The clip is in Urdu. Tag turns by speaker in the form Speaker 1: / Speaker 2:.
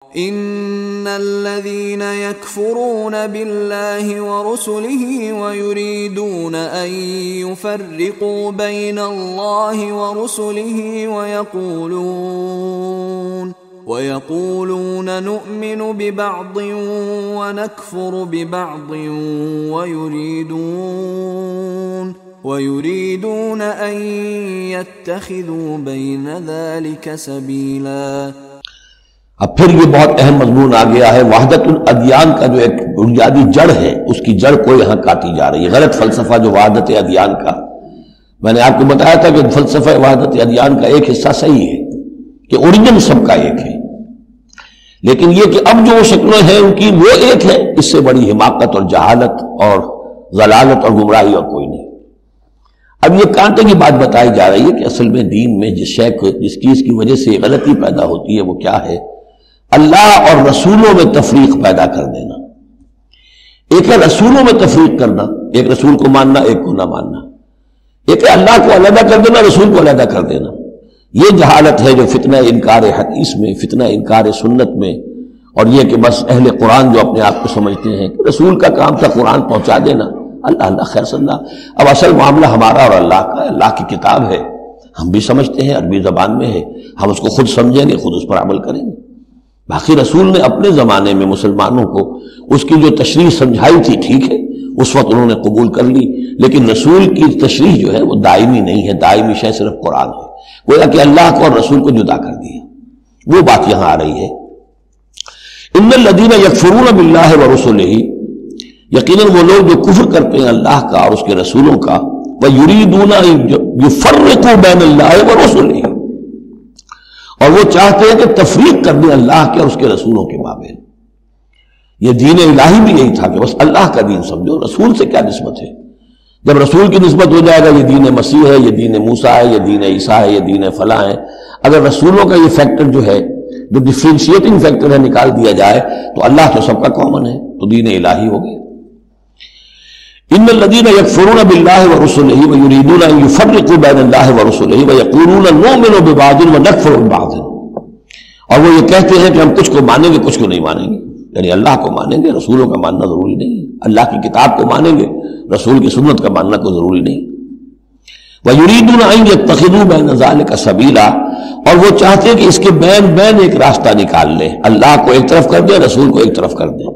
Speaker 1: ان الذين يكفرون بالله ورسله ويريدون ان يفرقوا بين الله ورسله ويقولون نؤمن ببعض ونكفر ببعض ويريدون ان يتخذوا بين ذلك سبيلا۔
Speaker 2: اب پھر یہ بہت اہم مضمون آ گیا ہے، وحدت الادیان کا جو ایک بنیادی جڑ ہے، اس کی جڑ کو یہاں کاٹی جا رہی ہے۔ غلط فلسفہ جو وحدت ادیان کا، میں نے آپ کو بتایا تھا کہ فلسفہ وحدت ادیان کا ایک حصہ صحیح ہے کہ اوریجن سب کا ایک ہے، لیکن یہ کہ اب جو شکلیں ہیں ان کی وہ ایک ہے، اس سے بڑی حماقت اور جہالت اور ضلالت اور گمراہی اور کوئی نہیں۔ اب یہ کانٹے کی بات بتائی جا رہی ہے کہ اصل میں دین میں جس چیز کی وجہ سے غلطی پیدا ہوتی ہے وہ کیا ہے؟ اللہ اور رسولوں میں تفریق پیدا کر دینا۔ ایک ہے رسولوں میں تفریق کرنا، ایک رسول کو ماننا ایک کو نہ ماننا، ایک ہے اللہ کو علیحدہ کر دینا رسول کو علیحدہ کر دینا۔ یہ جہالت ہے جو فتنہ انکار حدیث میں، فتنہ انکار سنت میں، اور یہ کہ بس اہل قرآن جو اپنے آپ کو سمجھتے ہیں کہ رسول کا کام تھا قرآن پہنچا دینا، اللہ خیر صلی اللہ۔ اب اصل معاملہ ہمارا اور اللہ کا ہے، اللہ کی کتاب ہے، ہم بھی سمجھتے ہیں، عربی زبان میں ہے، ہم اس کو خود سمجھیں گے، خود اس پر عمل کریں گے۔ باقی رسول نے اپنے زمانے میں مسلمانوں کو اس کی جو تشریح سمجھائی تھی ٹھیک ہے، اس وقت انہوں نے قبول کر لی، لیکن رسول کی تشریح جو ہے وہ دائمی نہیں ہے، دائمی شے صرف قرآن ہے، گویا کہ اللہ کو اور رسول کو جدا کر دیا۔ وہ بات یہاں آ رہی ہے، ان الذین یکفرون باللہ ورسلہ، یقیناً وہ لوگ جو کفر کرتے ہیں اللہ کا اور اس کے رسولوں کا، وَيُرِيدُونَ يُفَرِّقُوا بَيْنَ اللَّهِ وَرُسُلِهِ، اور وہ چاہتے ہیں کہ تفریق کر دیں اللہ کے اور اس کے رسولوں کے مابین۔ یہ دین الہی بھی یہی تھا کہ بس اللہ کا دین سمجھو، رسول سے کیا نسبت ہے؟ جب رسول کی نسبت ہو جائے گا یہ دین مسیح ہے، یہ دین موسیٰ ہے، یہ دین عیسیٰ ہے، یہ دین فلاں ہے، اگر رسولوں کا یہ فیکٹر جو ہے، جو ڈفرینشیٹنگ فیکٹر ہے، نکال دیا جائے تو اللہ تو سب کا کامن ہے، تو دین الہی ہو گیا۔ ان الذین یکفرون باللہ ورسلہ ویریدون ان یفرقوا بین اللہ ورسلہ ویقولون نؤمن ببعض ونکفر ببعض، اور وہ یہ کہتے ہیں کہ ہم کچھ کو مانیں گے کچھ کو نہیں مانیں گے، یعنی اللہ کو مانیں گے، رسولوں کا ماننا ضروری نہیں ہے، اللہ کی کتاب کو مانیں گے، رسول کی سنت کا ماننا کوئی ضروری نہیں۔ ویریدون ان یتخذوا بین ذلک سبیلا، اور وہ چاہتے ہیں کہ اس کے بین ایک راستہ نکال لیں، اللہ کو ایک طرف کر دیں، رسول کو ایک طرف کر دیں۔